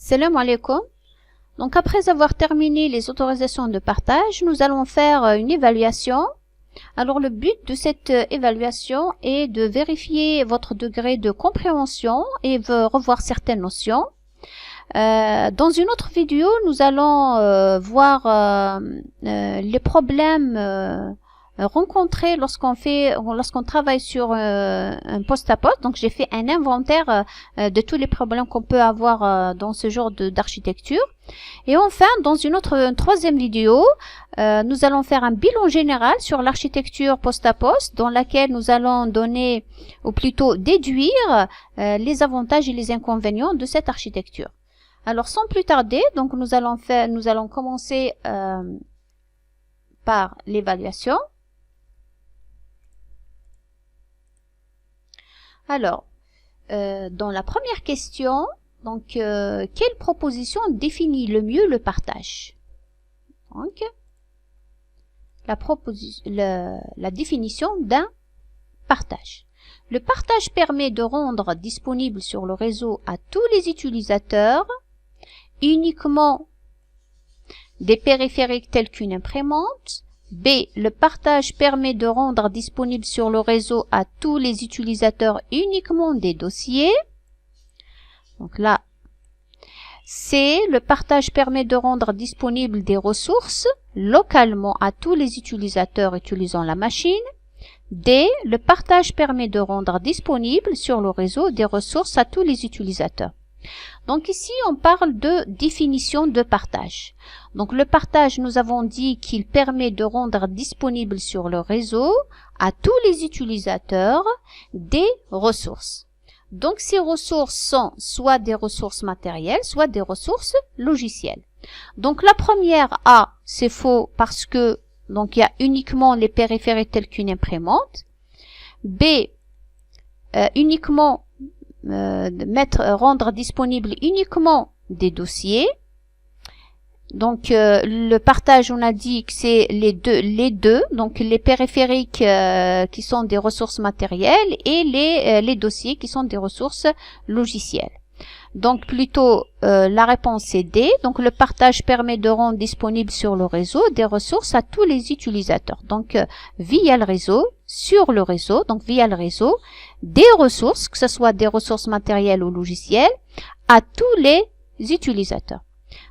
Salam alaikum. Donc après avoir terminé les autorisations de partage, nous allons faire une évaluation. Alors le but de cette évaluation est de vérifier votre degré de compréhension et revoir certaines notions. Dans une autre vidéo, nous allons voir les problèmes rencontrés lorsqu'on travaille sur un poste à poste. Donc j'ai fait un inventaire de tous les problèmes qu'on peut avoir dans ce genre d'architecture. Et enfin, dans une troisième vidéo, nous allons faire un bilan général sur l'architecture poste à poste, dans laquelle nous allons donner, ou plutôt déduire, les avantages et les inconvénients de cette architecture. Alors sans plus tarder, donc nous allons commencer par l'évaluation. Alors, dans la première question, donc quelle proposition définit le mieux le partage? Donc, la définition d'un partage. Le partage permet de rendre disponible sur le réseau à tous les utilisateurs uniquement des périphériques tels qu'une imprimante. B. Le partage permet de rendre disponible sur le réseau à tous les utilisateurs uniquement des dossiers. Donc là, C. Le partage permet de rendre disponible des ressources localement à tous les utilisateurs utilisant la machine. D. Le partage permet de rendre disponible sur le réseau des ressources à tous les utilisateurs. Donc ici, on parle de définition de partage. Donc le partage, nous avons dit qu'il permet de rendre disponible sur le réseau à tous les utilisateurs des ressources. Donc ces ressources sont soit des ressources matérielles, soit des ressources logicielles. Donc la première A, c'est faux parce que donc il y a uniquement les périphériques tels qu'une imprimante. B, uniquement rendre disponible uniquement des dossiers. Donc le partage, on a dit que c'est les deux, donc les périphériques qui sont des ressources matérielles et les dossiers qui sont des ressources logicielles. Donc plutôt la réponse est D. Donc le partage permet de rendre disponible sur le réseau des ressources à tous les utilisateurs. Donc via le réseau, sur le réseau, donc via le réseau, des ressources, que ce soit des ressources matérielles ou logicielles, à tous les utilisateurs.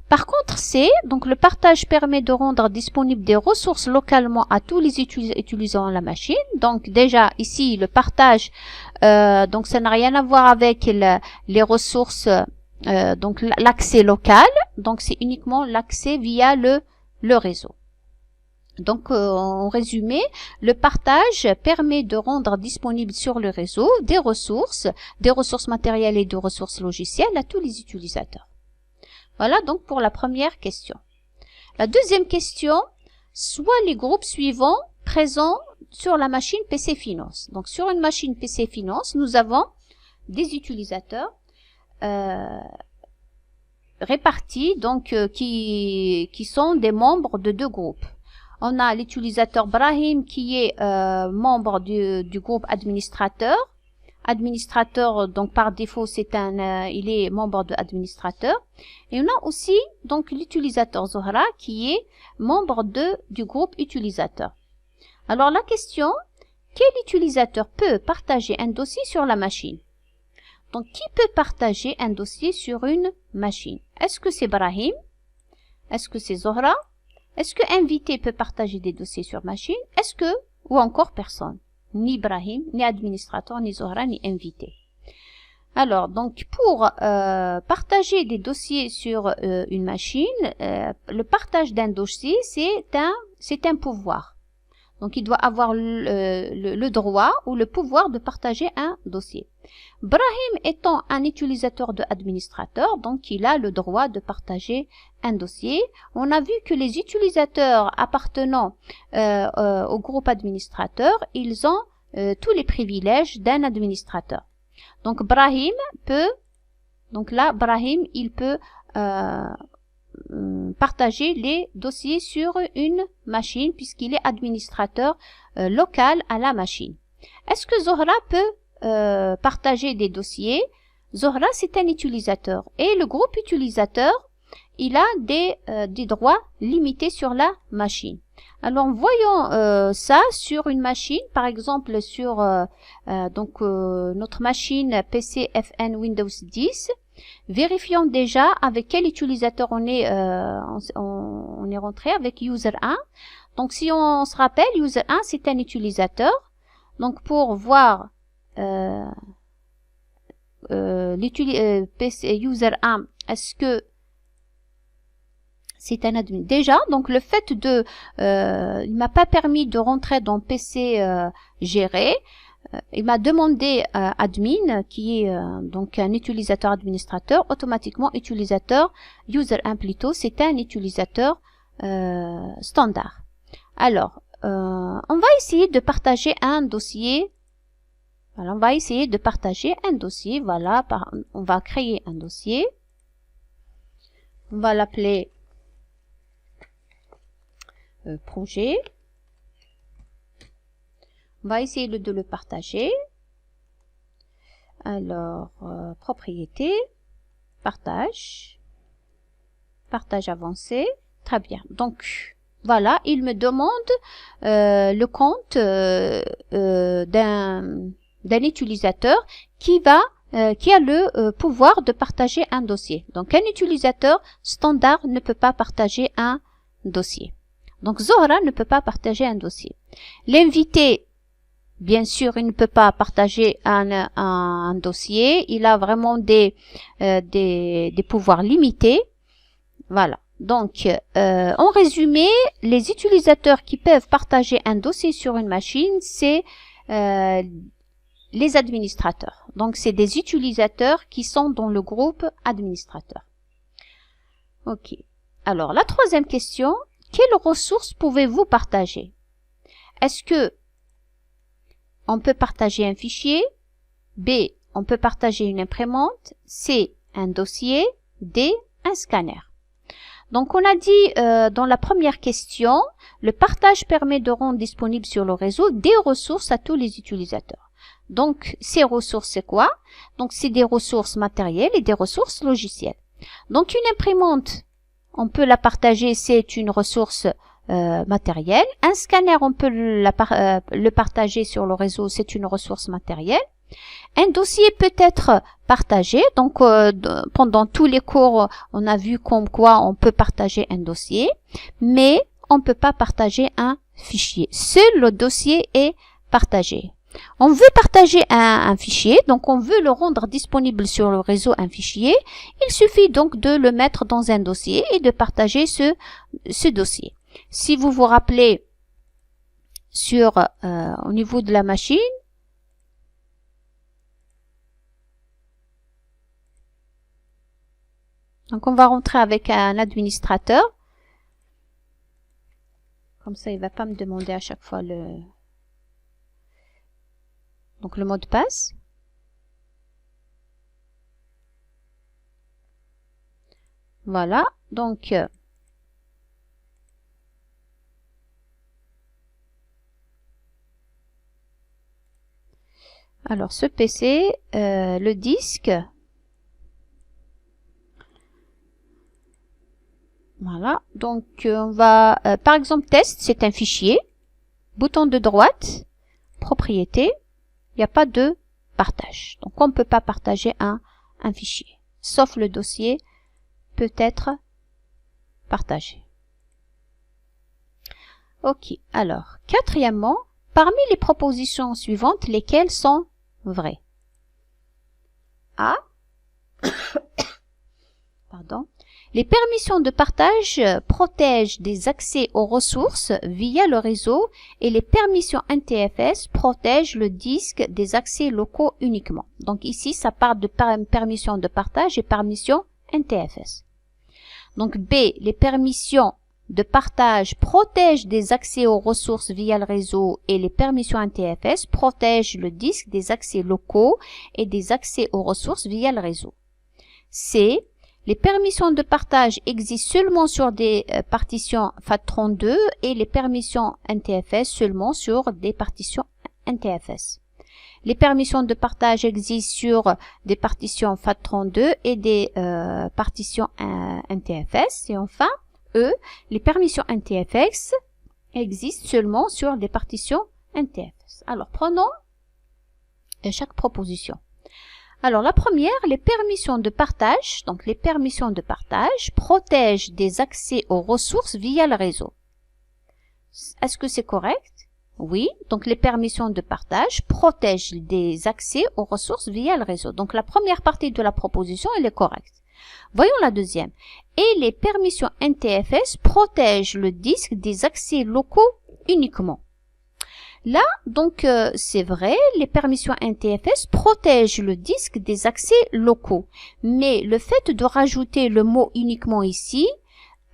Par contre, C, donc le partage permet de rendre disponible des ressources localement à tous les utilisant la machine. Donc déjà ici le partage, donc ça n'a rien à voir avec les ressources, donc l'accès local. Donc c'est uniquement l'accès via le réseau. Donc en résumé, le partage permet de rendre disponible sur le réseau des ressources matérielles et des ressources logicielles à tous les utilisateurs. Voilà donc pour la première question. La deuxième question, soit les groupes suivants présents sur la machine PC Finance. Donc sur une machine PC Finance, nous avons des utilisateurs répartis, donc qui sont des membres de deux groupes. On a l'utilisateur Brahim qui est membre du groupe administrateur. Administrateur, donc par défaut, il est membre de administrateur. Et on a aussi donc l'utilisateur Zohra qui est membre du groupe utilisateur. Alors la question, quel utilisateur peut partager un dossier sur la machine? Donc qui peut partager un dossier sur une machine? Est-ce que c'est Brahim? Est-ce que c'est Zohra? Est-ce que invité peut partager des dossiers sur machine? Ou encore personne? Ni Brahim, ni administrateur, ni Zohra, ni invité. Alors, donc, pour partager des dossiers sur une machine, le partage d'un dossier, c'est un pouvoir. Donc, il doit avoir le droit ou le pouvoir de partager un dossier. Brahim étant un utilisateur de administrateur, donc il a le droit de partager un dossier. On a vu que les utilisateurs appartenant au groupe administrateur, ils ont tous les privilèges d'un administrateur. Donc Brahim peut, il peut partager les dossiers sur une machine puisqu'il est administrateur local à la machine. Est-ce que Zohra peut partager des dossiers? Zohra, c'est un utilisateur. Et le groupe utilisateur, il a des droits limités sur la machine. Alors, voyons ça sur une machine, par exemple sur notre machine PC FN Windows 10. Vérifions déjà avec quel utilisateur on est rentré, avec user 1. Donc, si on se rappelle, user 1, c'est un utilisateur. Donc, pour voir PC user 1, est-ce que c'est un admin? Déjà, donc le fait de, il m'a pas permis de rentrer dans PC géré. Il m'a demandé admin, qui est donc un utilisateur administrateur, automatiquement utilisateur user 1 plutôt, c'est un utilisateur standard. Alors, on va essayer de partager un dossier. Voilà, on va essayer de partager un dossier. Voilà, on va créer un dossier. On va l'appeler projet. On va essayer de le partager. Alors, propriété, partage avancé. Très bien. Donc, voilà, il me demande le compte d'un utilisateur qui a le pouvoir de partager un dossier. Donc, un utilisateur standard ne peut pas partager un dossier. Donc, Zohra ne peut pas partager un dossier. L'invité, bien sûr, il ne peut pas partager un dossier. Il a vraiment des pouvoirs limités. Voilà. Donc, en résumé, les utilisateurs qui peuvent partager un dossier sur une machine, c'est les administrateurs. Donc, c'est des utilisateurs qui sont dans le groupe administrateur. Ok. Alors, la troisième question, quelles ressources pouvez-vous partager? Est-ce que on peut partager un fichier? B, on peut partager une imprimante? C, un dossier? D, un scanner? Donc, on a dit dans la première question, le partage permet de rendre disponible sur le réseau des ressources à tous les utilisateurs. Donc, ces ressources, c'est quoi? Donc, c'est des ressources matérielles et des ressources logicielles. Donc, une imprimante, on peut la partager, c'est une ressource matérielle. Un scanner, on peut le partager sur le réseau, c'est une ressource matérielle. Un dossier peut être partagé. Donc, pendant tous les cours, on a vu comme quoi on peut partager un dossier, mais on ne peut pas partager un fichier. Seul le dossier est partagé. On veut partager un fichier, donc on veut le rendre disponible sur le réseau, un fichier. Il suffit donc de le mettre dans un dossier et de partager ce dossier. Si vous vous rappelez au niveau de la machine, donc on va rentrer avec un administrateur. Comme ça, il ne va pas me demander à chaque fois le mot de passe. Voilà, donc alors ce PC, le disque, voilà, donc on va, par exemple test, c'est un fichier, bouton de droite, propriété, il n'y a pas de partage. Donc, on ne peut pas partager un fichier, sauf le dossier peut être partagé. Ok, alors, quatrièmement, parmi les propositions suivantes, lesquelles sont vraies? A. Pardon. Les permissions de partage protègent des accès aux ressources via le réseau et les permissions NTFS protègent le disque des accès locaux uniquement. Donc ici, ça parle de permissions de partage et permissions NTFS. Donc B, les permissions de partage protègent des accès aux ressources via le réseau et les permissions NTFS protègent le disque des accès locaux et des accès aux ressources via le réseau. C, les permissions de partage existent seulement sur des partitions FAT32 et les permissions NTFS seulement sur des partitions NTFS. Les permissions de partage existent sur des partitions FAT32 et des partitions NTFS. Et enfin, les permissions NTFS existent seulement sur des partitions NTFS. Alors, prenons chaque proposition. Alors, la première, les permissions de partage. Donc, les permissions de partage protègent des accès aux ressources via le réseau. Est-ce que c'est correct? Oui. Donc, les permissions de partage protègent des accès aux ressources via le réseau. Donc, la première partie de la proposition, elle est correcte. Voyons la deuxième. Et les permissions NTFS protègent le disque des accès locaux uniquement. Là, donc, c'est vrai, les permissions NTFS protègent le disque des accès locaux. Mais le fait de rajouter le mot uniquement ici,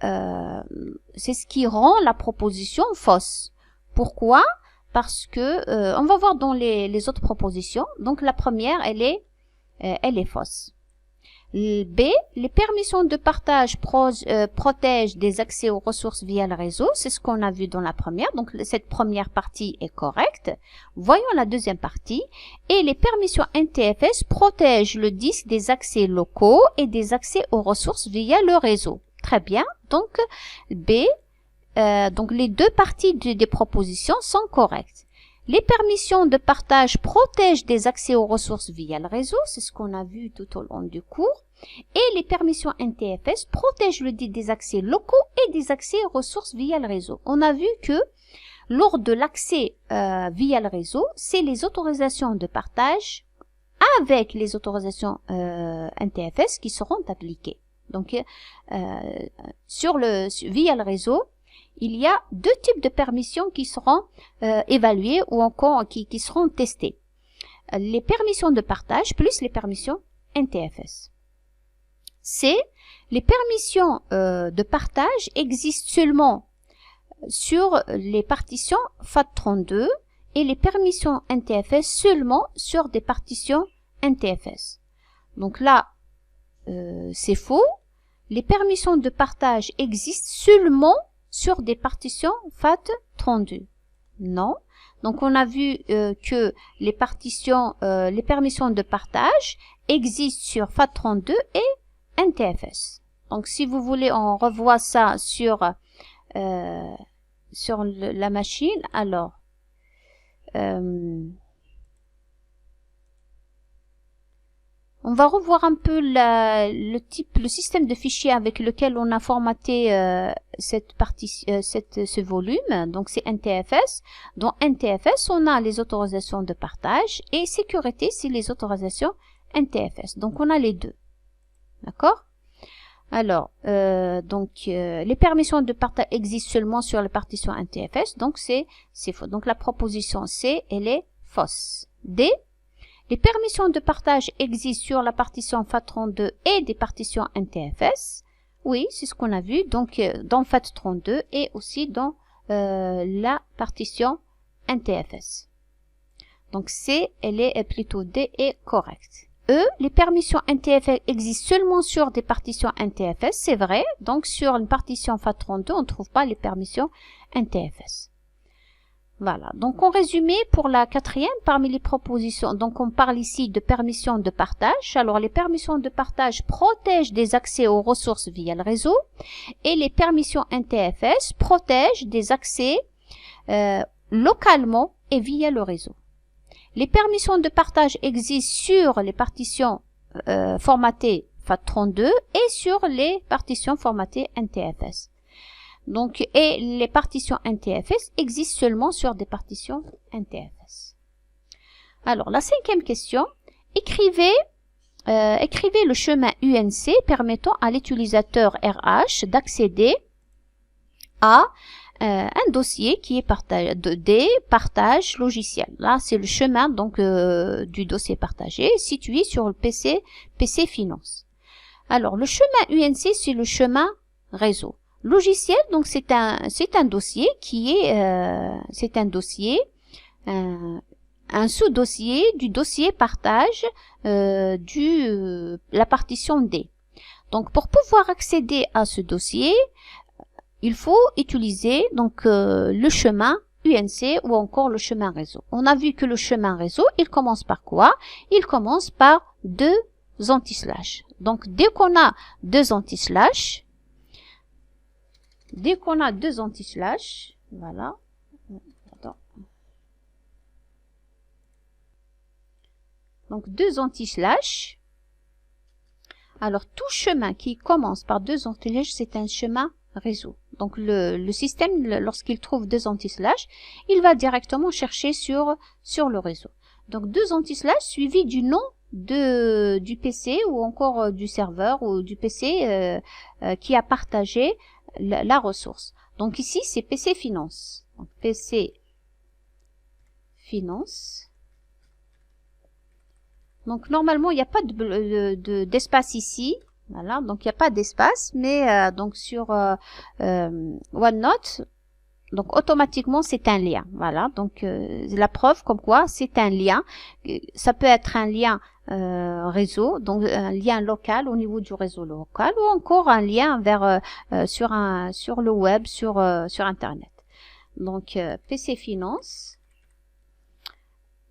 c'est ce qui rend la proposition fausse. Pourquoi? Parce que, on va voir dans les autres propositions. Donc, la première, elle est fausse. B, les permissions de partage protègent des accès aux ressources via le réseau. C'est ce qu'on a vu dans la première. Donc, cette première partie est correcte. Voyons la deuxième partie. Et les permissions NTFS protègent le disque des accès locaux et des accès aux ressources via le réseau. Très bien. Donc, B, donc les deux parties des propositions sont correctes. Les permissions de partage protègent des accès aux ressources via le réseau, c'est ce qu'on a vu tout au long du cours. Et les permissions NTFS protègent des accès locaux et des accès aux ressources via le réseau. On a vu que lors de l'accès via le réseau, c'est les autorisations de partage avec les autorisations NTFS qui seront appliquées. Donc, via le réseau, il y a deux types de permissions qui seront évaluées ou encore qui seront testées. Les permissions de partage plus les permissions NTFS. C. Les permissions de partage existent seulement sur les partitions FAT32 et les permissions NTFS seulement sur des partitions NTFS. Donc là, c'est faux. Les permissions de partage existent seulement sur des partitions FAT32. Non. Donc, on a vu que les permissions de partage existent sur FAT32 et NTFS. Donc, si vous voulez, on revoit ça sur la machine. Alors, on va revoir un peu le système de fichiers avec lequel on a formaté ce volume. Donc, c'est NTFS. Dans NTFS, on a les autorisations de partage et sécurité, c'est les autorisations NTFS. Donc, on a les deux. D'accord? Alors, les permissions de partage existent seulement sur les partitions NTFS. Donc, c'est faux. Donc, la proposition C, elle est fausse. D. Les permissions de partage existent sur la partition FAT32 et des partitions NTFS. Oui, c'est ce qu'on a vu. Donc, dans FAT32 et aussi dans la partition NTFS. Donc, C, elle est plutôt D est correcte. E, les permissions NTFS existent seulement sur des partitions NTFS. C'est vrai. Donc, sur une partition FAT32, on ne trouve pas les permissions NTFS. Voilà, donc en résumé, pour la quatrième, parmi les propositions, donc on parle ici de permissions de partage. Alors les permissions de partage protègent des accès aux ressources via le réseau et les permissions NTFS protègent des accès localement et via le réseau. Les permissions de partage existent sur les partitions formatées FAT32 et sur les partitions formatées NTFS. Donc, et les partitions NTFS existent seulement sur des partitions NTFS. Alors, la cinquième question. Écrivez le chemin UNC permettant à l'utilisateur RH d'accéder à un dossier qui est partage logiciel. Là, c'est le chemin donc du dossier partagé situé sur le PC Finance. Alors, le chemin UNC, c'est le chemin réseau. Logiciel, donc c'est un dossier qui est un sous-dossier du dossier partage la partition D. Donc pour pouvoir accéder à ce dossier, il faut utiliser donc le chemin UNC ou encore le chemin réseau. On a vu que le chemin réseau, il commence par quoi? Il commence par 2 anti-slash. Donc, dès qu'on a 2 anti-slash, voilà. Attends. Donc, 2 anti-slash. Alors, tout chemin qui commence par 2 anti-slash, c'est un chemin réseau. Donc, le système, lorsqu'il trouve 2 anti-slash, il va directement chercher sur le réseau. Donc, 2 anti-slash suivi du nom du PC ou encore du serveur ou du PC qui a partagé la ressource. Donc, ici, c'est PC Finance. Donc, PC Finance. Donc, normalement, il n'y a pas d'espace ici. Voilà, donc il n'y a pas d'espace, mais donc sur OneNote, donc automatiquement c'est un lien. Voilà, donc la preuve comme quoi c'est un lien. Ça peut être un lien réseau, donc un lien local au niveau du réseau local, ou encore un lien vers sur le web, sur Internet. Donc PC Finance.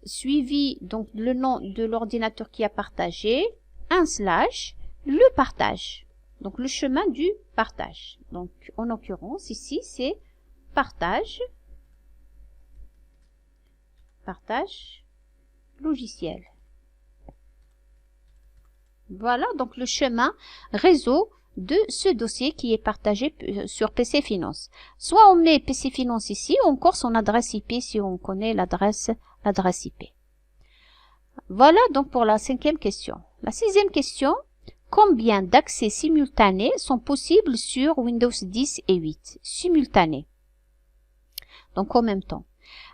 Suivi donc le nom de l'ordinateur qui a partagé, un slash, le partage. Donc le chemin du partage. Donc en l'occurrence ici c'est partage logiciel. Voilà donc le chemin réseau de ce dossier qui est partagé sur PC Finance. Soit on met PC Finance ici, ou encore son adresse IP si on connaît l'adresse IP. Voilà donc pour la 5e question. La 6e question, combien d'accès simultanés sont possibles sur Windows 10 et 8? Simultanés. Donc en même temps.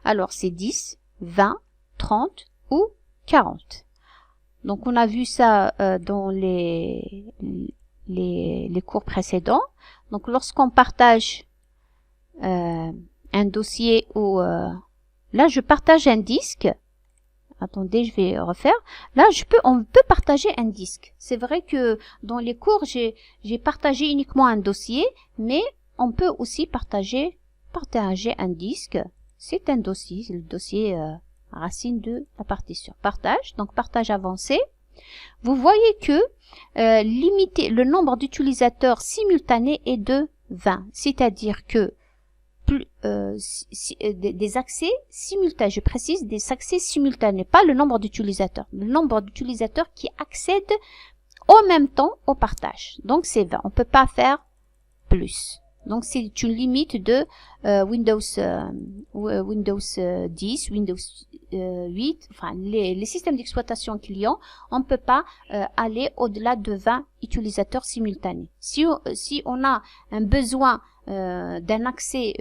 Alors c'est 10, 20, 30 ou 40. Donc on a vu ça dans les cours précédents. Donc lorsqu'on partage un dossier ou là je partage un disque. Attendez, je vais refaire. Là, on peut partager un disque. C'est vrai que dans les cours, j'ai partagé uniquement un dossier, mais on peut aussi partager un disque. C'est un dossier, c'est le dossier racine de la partition. Partage, donc partage avancé. Vous voyez que le nombre d'utilisateurs simultanés est de 20. C'est-à-dire que des accès simultanés, je précise des accès simultanés, pas le nombre d'utilisateurs, le nombre d'utilisateurs qui accèdent en même temps au partage. Donc c'est 20, on peut pas faire plus. Donc c'est une limite de Windows 10, Windows 8, enfin les systèmes d'exploitation clients, on ne peut pas aller au-delà de 20 utilisateurs simultanés. Si on a un besoin d'un accès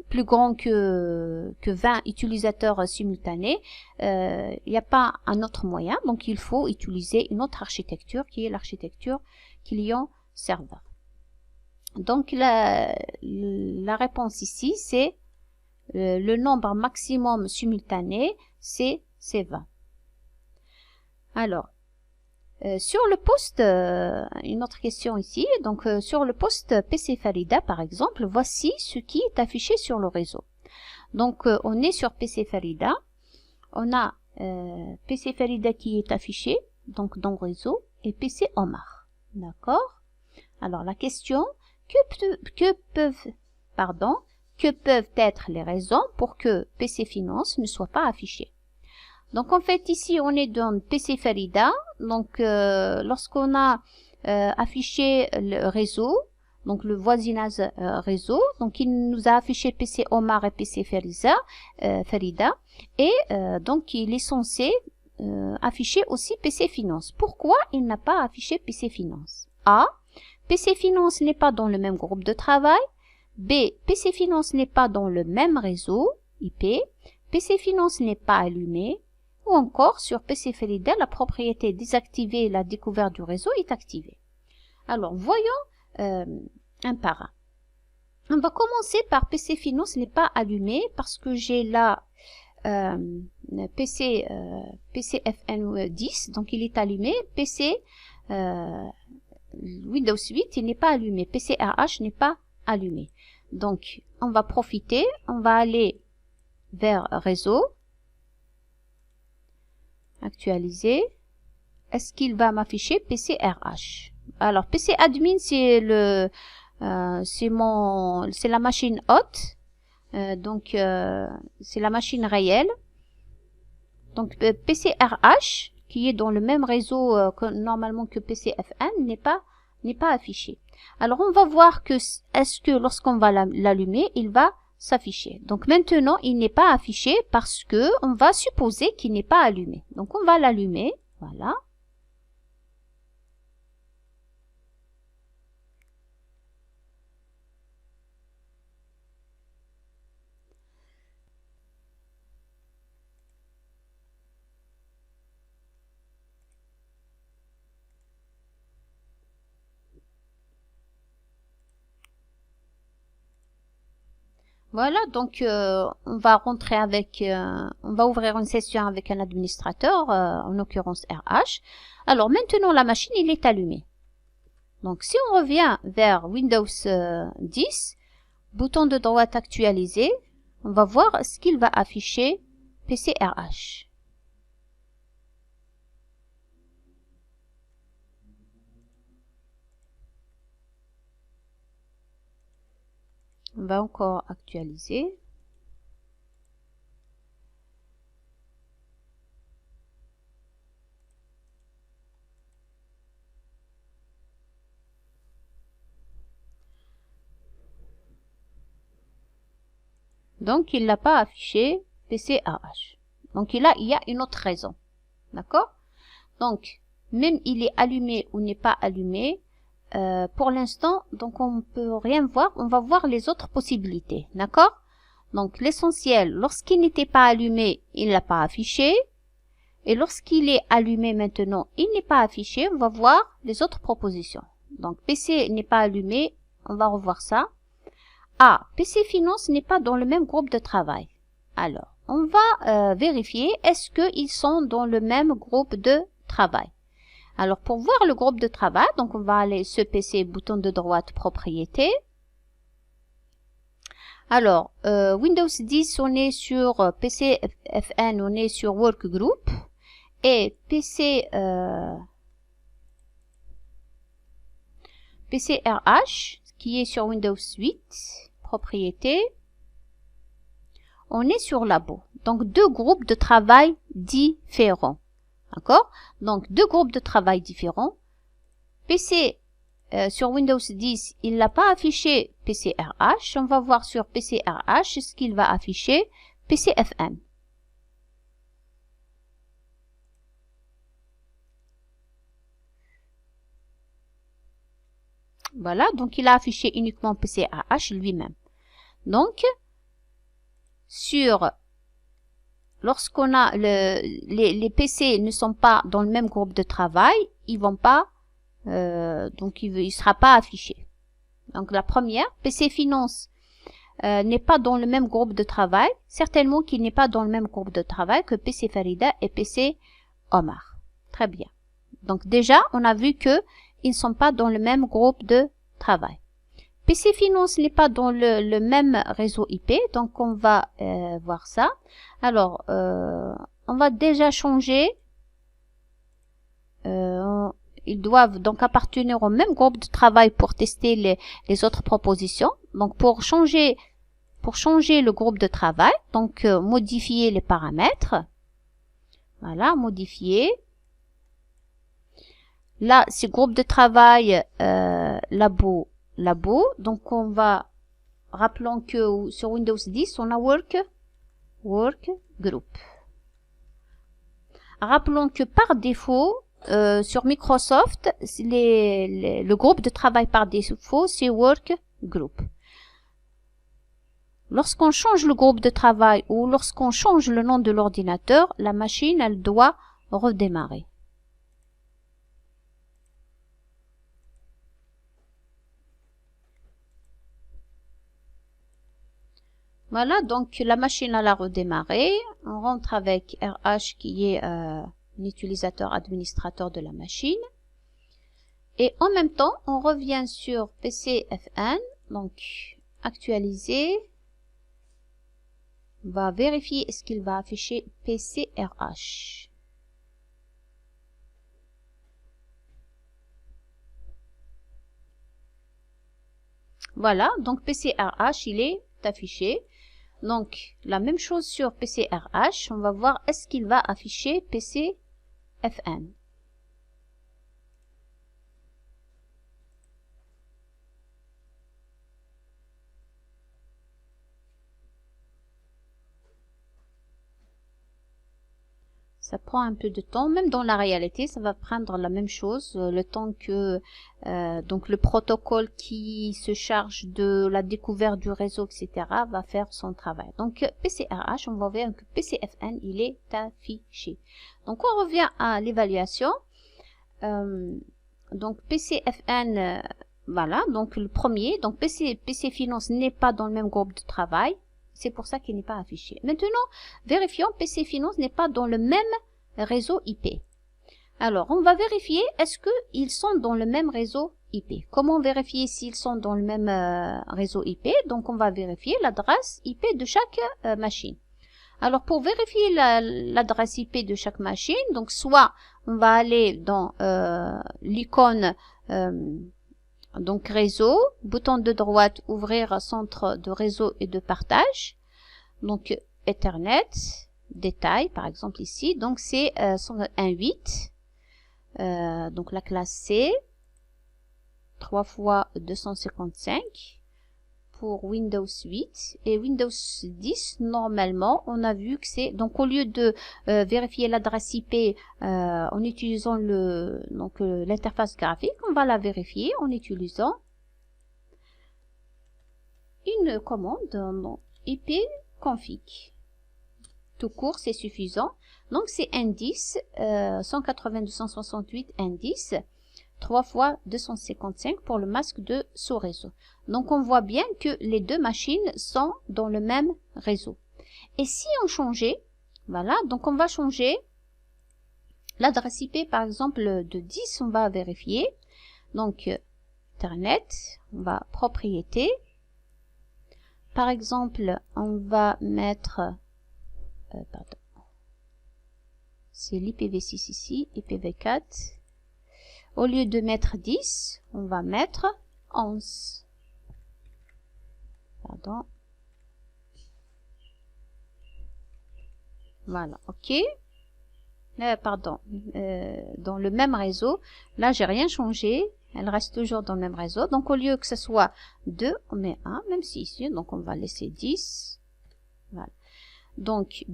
plus grand que 20 utilisateurs simultanés, il n'y a pas un autre moyen, donc il faut utiliser une autre architecture qui est l'architecture client-serveur. Donc la réponse ici, c'est le nombre maximum simultané, c'est 20. Alors, sur le poste, une autre question ici, donc sur le poste PC Farida par exemple, voici ce qui est affiché sur le réseau. Donc on est sur PC Farida, on a PC Farida qui est affiché, donc dans le réseau, et PC Omar. D'accord? Alors la question, que peuvent être les raisons pour que PC Finance ne soit pas affiché? Donc en fait ici on est dans PC Farida, donc lorsqu'on a affiché le réseau, donc le voisinage réseau, donc il nous a affiché PC Omar et PC Farida, et donc il est censé afficher aussi PC Finance. Pourquoi il n'a pas affiché PC Finance? A. PC Finance n'est pas dans le même groupe de travail. B. PC Finance n'est pas dans le même réseau IP. PC Finance n'est pas allumé. Ou encore, sur PC Farida, la propriété désactivée et la découverte du réseau est activée. Alors, voyons un par un. On va commencer par PC Finance n'est pas allumé parce que j'ai là PC FN 10, donc il est allumé. PC Windows 8, il n'est pas allumé. PC RH n'est pas allumé. Donc, on va profiter, on va aller vers réseau, actualiser. Est-ce qu'il va m'afficher PC RH? Alors, PC admin, c'est c'est la machine hôte. Donc, c'est la machine réelle. Donc, PC RH, qui est dans le même réseau normalement que PC FN, n'est pas affiché. Alors, on va voir que est-ce que lorsqu'on va l'allumer, il va s'afficher. Donc, maintenant, il n'est pas affiché parce que on va supposer qu'il n'est pas allumé. Donc, on va l'allumer. Voilà. Voilà, donc on va rentrer avec, on va ouvrir une session avec un administrateur, en l'occurrence RH. Alors maintenant la machine il est allumée. Donc si on revient vers Windows 10, bouton de droite actualiser, on va voir ce qu'il va afficher PC RH. On va encore actualiser. Donc, il l'a pas affiché PC RH. Donc, il y a une autre raison. D'accord? Donc, même il est allumé ou n'est pas allumé, pour l'instant, donc on peut rien voir. On va voir les autres possibilités. D'accord? Donc, l'essentiel, lorsqu'il n'était pas allumé, il l'a pas affiché. Et lorsqu'il est allumé maintenant, il n'est pas affiché. On va voir les autres propositions. Donc, PC n'est pas allumé. On va revoir ça. Ah, PC Finance n'est pas dans le même groupe de travail. Alors, on va vérifier est-ce qu'ils sont dans le même groupe de travail. Alors, pour voir le groupe de travail, donc on va aller ce PC, bouton de droite, propriété. Alors, Windows 10, on est sur PC FN, on est sur Workgroup. Et PC RH, qui est sur Windows 8, propriété, on est sur Labo. Donc, deux groupes de travail différents. D'accord? Donc, deux groupes de travail différents. PC sur Windows 10, il n'a pas affiché PC RH. On va voir sur PC RH ce qu'il va afficher PC FN. Voilà, donc il a affiché uniquement PC RH lui-même. Donc, lorsqu'on a les PC ne sont pas dans le même groupe de travail, ils vont pas, donc il sera pas affiché. Donc la première, PC Finance n'est pas dans le même groupe de travail, certainement qu'il n'est pas dans le même groupe de travail que PC Farida et PC Omar. Très bien. Donc déjà, on a vu que ils ne sont pas dans le même groupe de travail. PC Finance n'est pas dans le même réseau IP, donc on va voir ça. Alors, on va déjà changer. Ils doivent donc appartenir au même groupe de travail pour tester les autres propositions. Donc, pour changer le groupe de travail, donc modifier les paramètres. Voilà, modifier. Là, c'est groupe de travail Labo. Donc, on va, rappelons que sur Windows 10, on a Work Group. Rappelons que par défaut, sur Microsoft, le groupe de travail par défaut, c'est Work Group. Lorsqu'on change le groupe de travail ou lorsqu'on change le nom de l'ordinateur, la machine, elle doit redémarrer. Voilà, donc la machine elle a redémarré. On rentre avec RH qui est un utilisateur administrateur de la machine. Et en même temps, on revient sur PC FN. Donc, actualiser. On va vérifier est-ce qu'il va afficher PCRH. Voilà, donc PCRH, il est affiché. Donc, la même chose sur PCRH. On va voir est-ce qu'il va afficher PCFN. Ça prend un peu de temps, même dans la réalité, ça va prendre la même chose, le temps que donc le protocole qui se charge de la découverte du réseau, etc., va faire son travail. Donc PCRH, on va voir que PCFN, il est affiché. Donc on revient à l'évaluation. Donc PCFN, voilà, donc le premier, donc PC Finance n'est pas dans le même groupe de travail. C'est pour ça qu'il n'est pas affiché. Maintenant, vérifions PC Finance n'est pas dans le même réseau IP. Alors, on va vérifier est-ce qu'ils sont dans le même réseau IP. Comment vérifier s'ils sont dans le même réseau IP? Donc, on va vérifier l'adresse IP de chaque machine. Alors, pour vérifier l'adresse IP de chaque machine, donc soit on va aller dans l'icône donc réseau, bouton de droite, ouvrir centre de réseau et de partage. Donc Ethernet, détail par exemple ici. Donc c'est 1.8. Donc la classe C, 3 fois 255 pour Windows 8 et Windows 10. Normalement, on a vu que c'est donc au lieu de vérifier l'adresse IP en utilisant l'interface graphique, on va la vérifier en utilisant une commande IP config. Tout court, c'est suffisant. Donc c'est indice 192.168 indice 3 fois 255 pour le masque de sous-réseau. Donc on voit bien que les deux machines sont dans le même réseau. Et si on changeait, voilà, donc on va changer l'adresse IP par exemple de 10, on va vérifier. Donc Internet, on va propriété. Par exemple, on va mettre, pardon, c'est l'IPv6 ici, IPv4. Au lieu de mettre 10, on va mettre 11. Pardon. Voilà, ok. Pardon, dans le même réseau, là j'ai rien changé, elle reste toujours dans le même réseau. Donc au lieu que ce soit 2, on met 1, même si ici, donc on va laisser 10. Voilà. Donc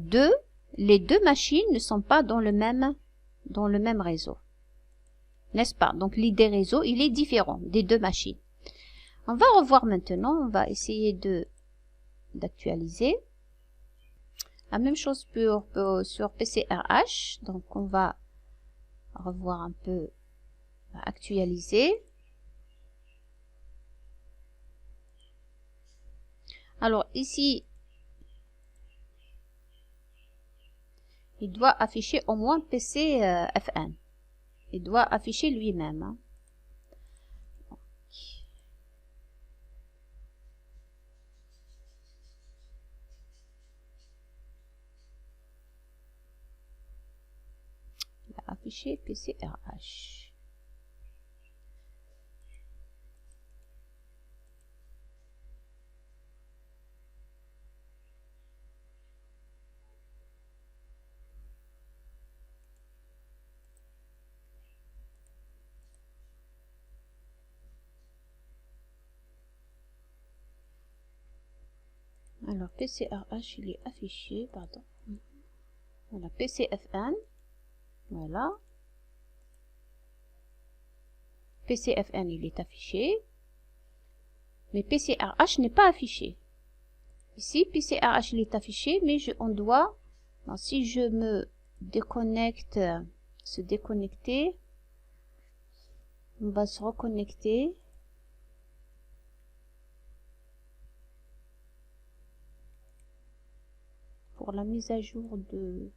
les deux machines ne sont pas dans le même réseau. N'est-ce pas? Donc l'idée réseau, il est différent des deux machines. On va revoir maintenant, on va essayer d'actualiser. La même chose sur PCRH. Donc on va revoir un peu, actualiser. Alors ici, il doit afficher au moins PCFN. Il doit afficher lui-même. Hein. Il va afficher PCRH. Alors PCRH il est affiché, pardon. Voilà, PCFN. Voilà. PCFN il est affiché. Mais PCRH n'est pas affiché. Ici, PCRH il est affiché, mais on doit, si je me déconnecte, se déconnecter, on va se reconnecter. Pour la mise à jour du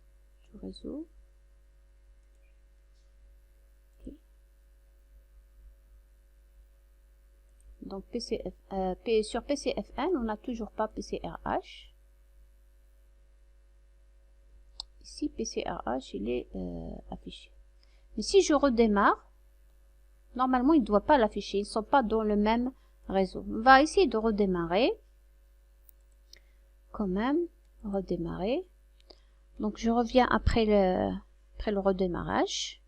réseau. Okay. Donc sur PCFN, on n'a toujours pas PCRH. ici, PCRH, il est affiché. Mais si je redémarre, normalement, il ne doit pas l'afficher. Ils ne sont pas dans le même réseau. On va essayer de redémarrer. Quand même, redémarrer. Donc, je reviens après le redémarrage.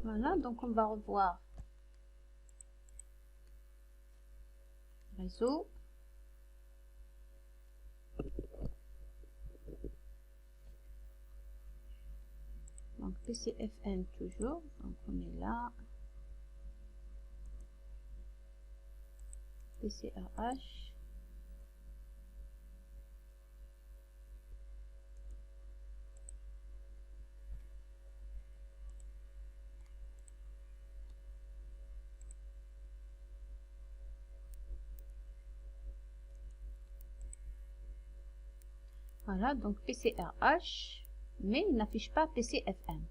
Voilà, donc on va revoir réseau. Donc PCFN toujours, donc on est là. PCRH. Voilà, donc PCRH, mais il n'affiche pas PCFN.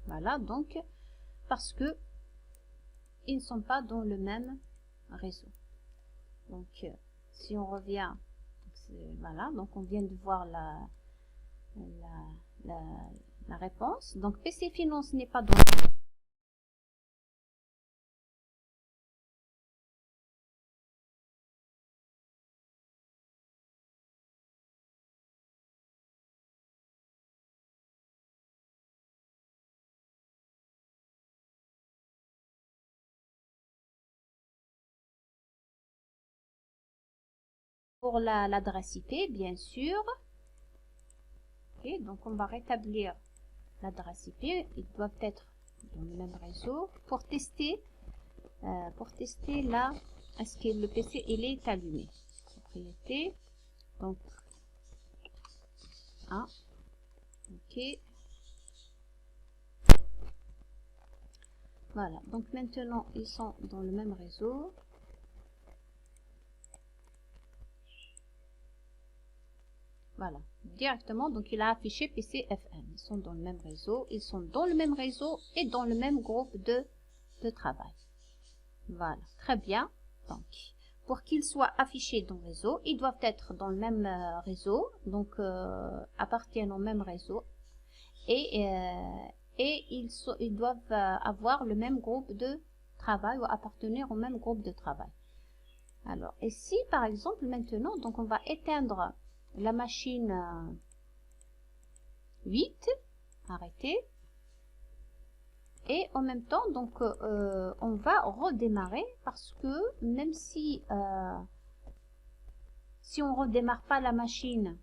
Voilà, donc, parce que ils ne sont pas dans le même réseau. Donc, si on revient, voilà, donc on vient de voir la réponse. Donc, PC Finance n'est pas dans pour l'adresse IP, bien sûr. Okay, donc, on va rétablir l'adresse IP. Ils doivent être dans le même réseau pour tester là, est-ce que le PC il est allumé. Propriété. Donc, ok. Voilà, donc maintenant ils sont dans le même réseau. Voilà, directement, donc il a affiché PCFN. Ils sont dans le même réseau, ils sont dans le même réseau et dans le même groupe de travail. Voilà, très bien. Donc, pour qu'ils soient affichés dans le réseau, ils doivent être dans le même réseau, donc appartiennent au même réseau. Et ils doivent avoir le même groupe de travail ou appartenir au même groupe de travail. Alors, et si par exemple maintenant, donc on va éteindre la machine 8, arrêter, et en même temps, donc on va redémarrer parce que même si on redémarre pas la machine,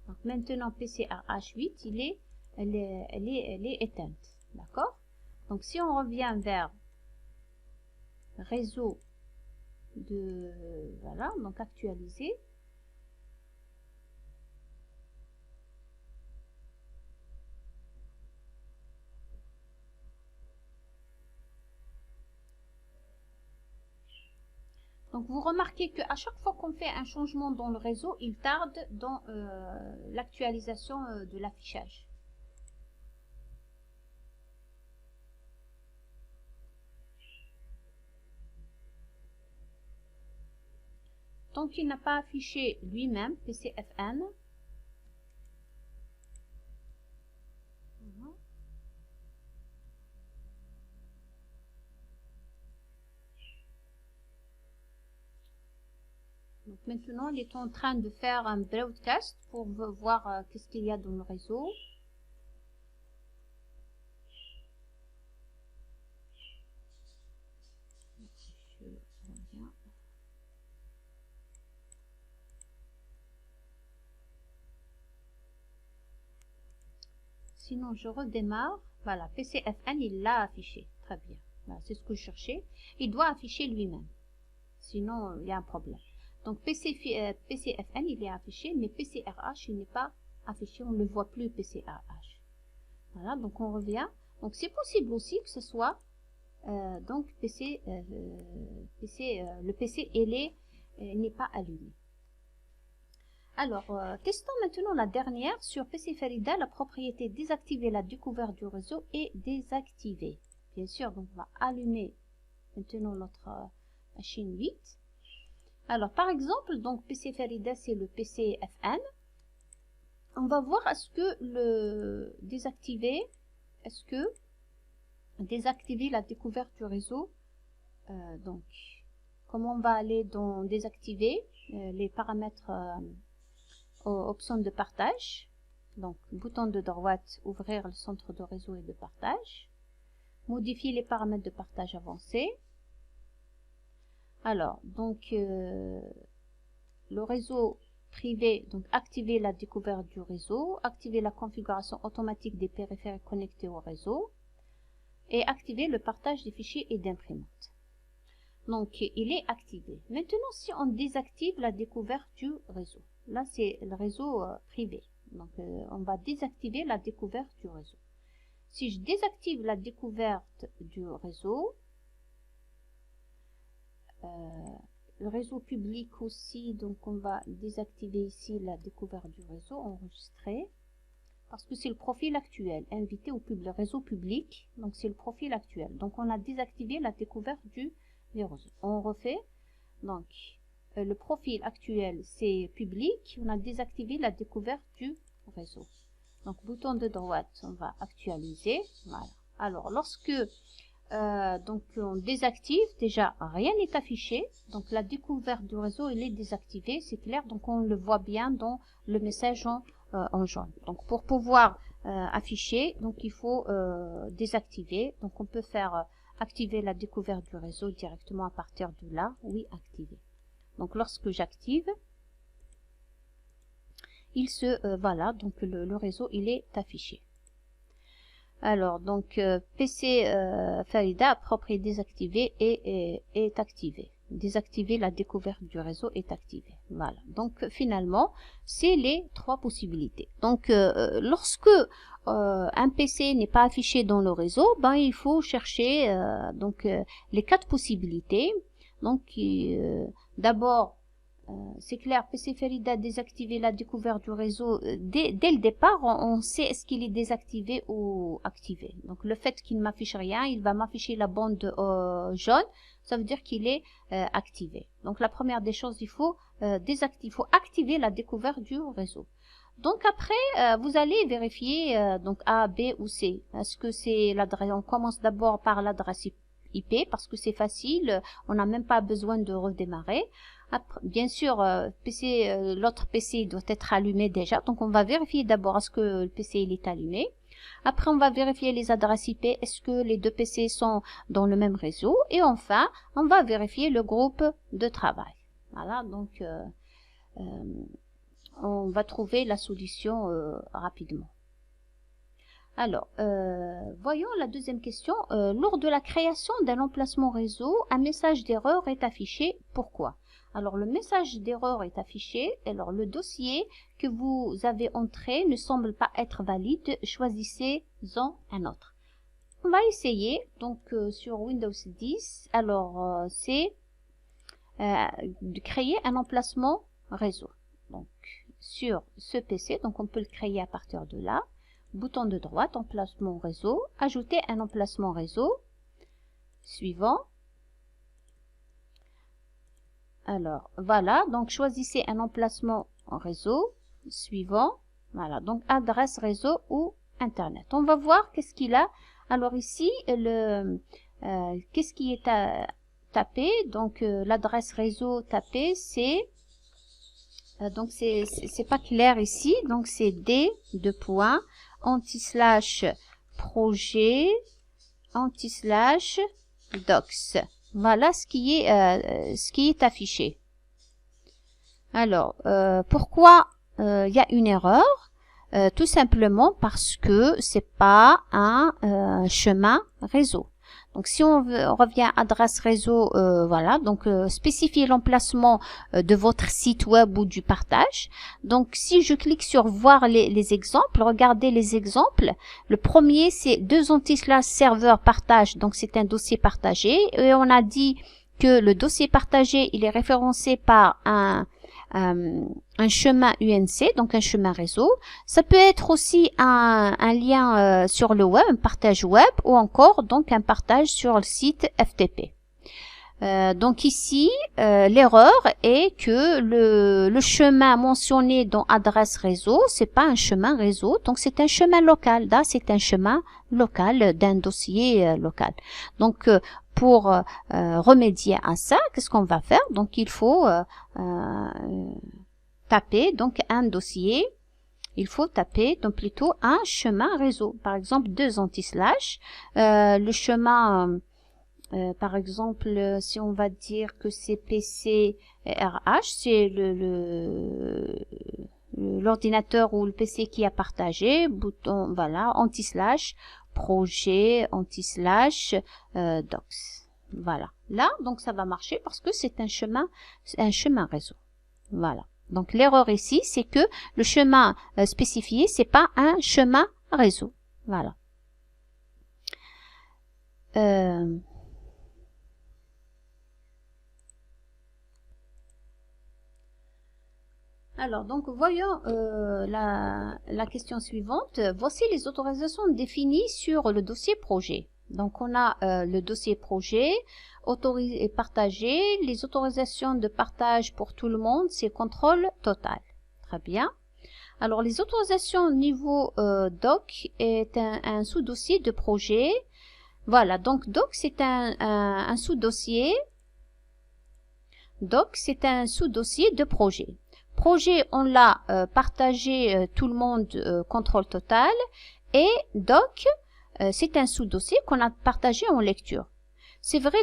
donc maintenant PCRH8, elle est éteinte, d'accord? Donc si on revient vers réseau voilà, donc actualiser. Donc vous remarquez qu'à chaque fois qu'on fait un changement dans le réseau, il tarde dans l'actualisation de l'affichage. Tant qu'il n'a pas affiché lui-même PCFN, donc maintenant il est en train de faire un broadcast pour voir qu'est-ce qu'il y a dans le réseau. Sinon je redémarre. Voilà, PCFN il l'a affiché, très bien. Voilà, c'est ce que je cherchais. Il doit afficher lui-même, sinon il y a un problème. Donc PCFN il est affiché, mais PCRH il n'est pas affiché, on ne le voit plus PCRH. Voilà, donc on revient. Donc c'est possible aussi que ce soit donc le PC il n'est pas allumé. Alors, testons maintenant la dernière sur PC Farida, la propriété désactiver la découverte du réseau et désactiver. Bien sûr, donc on va allumer maintenant notre machine 8. Alors, par exemple, donc PC Farida, c'est le PC FN. On va voir est-ce que le désactiver, désactiver la découverte du réseau. Donc, comment on va aller dans désactiver les paramètres options de partage. Donc, bouton de droite, ouvrir le centre de réseau et de partage. Modifier les paramètres de partage avancés. Alors, donc, le réseau privé, donc activer la découverte du réseau, activer la configuration automatique des périphériques connectés au réseau et activer le partage des fichiers et d'imprimantes. Donc, il est activé. Maintenant, si on désactive la découverte du réseau, là, c'est le réseau privé. Donc, on va désactiver la découverte du réseau. Si je désactive la découverte du réseau, le réseau public aussi, donc on va désactiver ici la découverte du réseau, enregistrer, parce que c'est le profil actuel, invité au public, le réseau public, donc c'est le profil actuel. Donc, on a désactivé la découverte du réseau. On refait, donc, le profil actuel, c'est public. On a désactivé la découverte du réseau. Donc, bouton de droite, on va actualiser. Voilà. Alors, lorsque donc on désactive, déjà, rien n'est affiché. Donc, la découverte du réseau, elle est désactivée. C'est clair. Donc, on le voit bien dans le message en jaune. Donc, pour pouvoir afficher, donc, il faut désactiver. Donc, on peut faire activer la découverte du réseau directement à partir de là. Oui, activer. Donc, lorsque j'active, il se, voilà, donc le réseau, il est affiché. Alors, donc, PC Farida, propriété désactivée et est activé. Désactiver la découverte du réseau est activé. Voilà. Donc, finalement, c'est les trois possibilités. Donc, lorsque un PC n'est pas affiché dans le réseau, ben, il faut chercher donc les quatre possibilités. Donc, d'abord, c'est clair, PC Farida désactiver la découverte du réseau. Dès le départ, on sait est-ce qu'il est désactivé ou activé. Donc, le fait qu'il ne m'affiche rien, il va m'afficher la bande jaune. Ça veut dire qu'il est activé. Donc, la première des choses, il faut activer la découverte du réseau. Donc, après, vous allez vérifier donc A, B ou C. Est-ce que c'est l'adresse? On commence d'abord par l'adresse IP parce que c'est facile. On n'a même pas besoin de redémarrer. Après, bien sûr, l'autre PC doit être allumé déjà. Donc, on va vérifier d'abord est-ce que le PC il est allumé. Après, on va vérifier les adresses IP. Est-ce que les deux PC sont dans le même réseau? Et enfin, on va vérifier le groupe de travail. Voilà, donc on va trouver la solution rapidement. Alors, voyons la deuxième question. Lors de la création d'un emplacement réseau, un message d'erreur est affiché. Pourquoi? Alors, le message d'erreur est affiché. Alors, le dossier que vous avez entré ne semble pas être valide. Choisissez-en un autre. On va essayer. Donc, sur Windows 10, alors, c'est de créer un emplacement réseau. Donc, sur ce PC, donc on peut le créer à partir de là. Bouton de droite, emplacement réseau. Ajouter un emplacement réseau. Suivant. Alors, voilà, donc choisissez un emplacement en réseau, suivant, voilà, donc adresse réseau ou Internet. On va voir qu'est-ce qu'il a. Alors ici, qu'est-ce qui est tapé, donc l'adresse réseau tapée, c'est, donc c'est pas clair ici, donc c'est D, /projet, /docs. Voilà ce qui est affiché. Alors, pourquoi il y a une erreur? Tout simplement parce que c'est pas un chemin réseau. Donc, si on revient à adresse réseau, voilà, donc spécifier l'emplacement de votre site web ou du partage. Donc, si je clique sur voir les exemples, regardez les exemples. Le premier, c'est 2 /serveur partage, donc c'est un dossier partagé. Et on a dit que le dossier partagé, il est référencé par un chemin UNC, donc un chemin réseau. Ça peut être aussi un lien sur le web, un partage web, ou encore donc un partage sur le site FTP. Donc ici, l'erreur est que le chemin mentionné dans adresse réseau, c'est pas un chemin réseau, donc c'est un chemin local. Là, c'est un chemin local d'un dossier local. Donc pour remédier à ça, qu'est-ce qu'on va faire? Donc il faut taper donc un dossier. Il faut taper donc plutôt un chemin réseau. Par exemple, 2 anti-slash. Le chemin par exemple, si on va dire que c'est PCRH, c'est l'ordinateur ou le PC qui a partagé, bouton, voilà, anti-slash, projet, anti-slash, docs. Voilà. Là, donc ça va marcher parce que c'est un chemin réseau. Voilà. Donc l'erreur ici, c'est que le chemin spécifié, c'est pas un chemin réseau. Voilà. Alors, donc, voyons la question suivante. Voici les autorisations définies sur le dossier projet. Donc, on a le dossier projet, autorisé et partagé. Les autorisations de partage pour tout le monde, c'est contrôle total. Très bien. Alors, les autorisations niveau doc est un sous-dossier de projet. Voilà, donc doc, c'est un sous-dossier. Doc, c'est un sous-dossier de projet. Projet, on l'a partagé tout le monde, contrôle total. Et doc, c'est un sous-dossier qu'on a partagé en lecture. C'est vrai,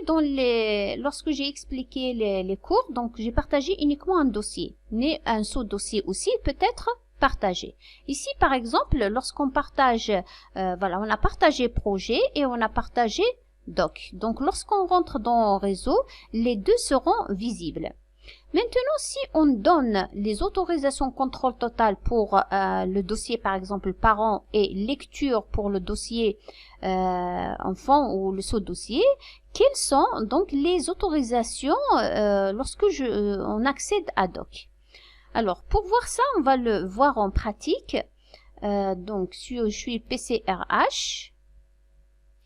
lorsque j'ai expliqué les cours, donc j'ai partagé uniquement un dossier. Mais un sous-dossier aussi peut être partagé. Ici, par exemple, lorsqu'on partage, voilà, on a partagé projet et on a partagé doc. Donc, lorsqu'on rentre dans réseau, les deux seront visibles. Maintenant, si on donne les autorisations contrôle total pour le dossier, par exemple, parent et lecture pour le dossier enfant ou le sous-dossier, quelles sont donc les autorisations lorsque on accède à doc? Alors, pour voir ça, on va le voir en pratique. Donc, si je suis PCRH,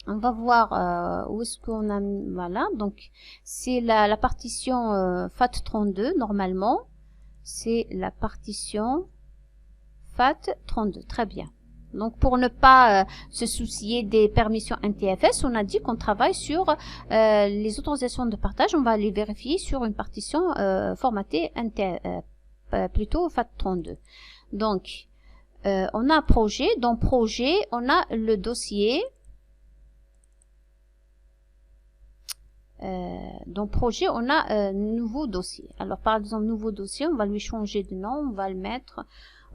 on va voir où est-ce qu'on a mis, voilà, donc c'est la partition FAT32 normalement, c'est la partition FAT32, très bien. Donc pour ne pas se soucier des permissions NTFS, on a dit qu'on travaille sur les autorisations de partage, on va les vérifier sur une partition formatée plutôt FAT32. Donc on a projet, dans projet on a le dossier. Dans projet, on a nouveau dossier. Alors, par exemple, nouveau dossier, on va lui changer de nom, on va le mettre,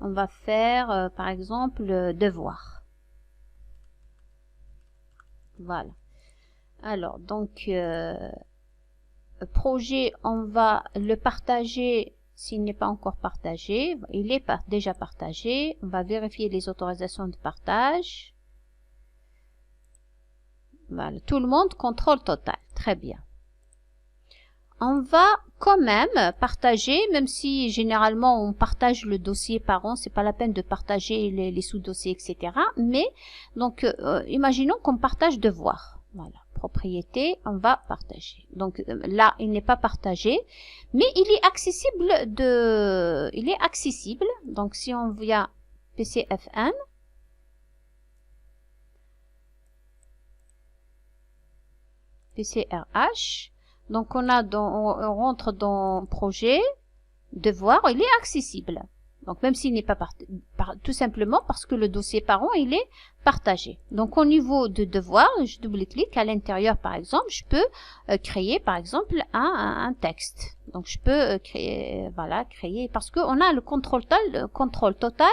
on va faire, par exemple, devoir. Voilà. Alors, donc, projet, on va le partager s'il n'est pas encore partagé. Il est déjà partagé. On va vérifier les autorisations de partage. Voilà, tout le monde, contrôle total. Très bien. On va quand même partager, même si généralement on partage le dossier parent, c'est pas la peine de partager les sous-dossiers, etc. Mais, donc, imaginons qu'on partage devoir. Voilà, propriété, on va partager. Donc là, il n'est pas partagé, mais il est accessible. Donc si on vient PCFN, PCRH, donc on rentre dans projet, devoir, il est accessible. Donc même s'il n'est pas tout simplement parce que le dossier parent, il est partagé. Donc au niveau de devoir, je double-clique à l'intérieur par exemple, je peux créer par exemple un texte. Donc je peux créer parce qu'on a le contrôle total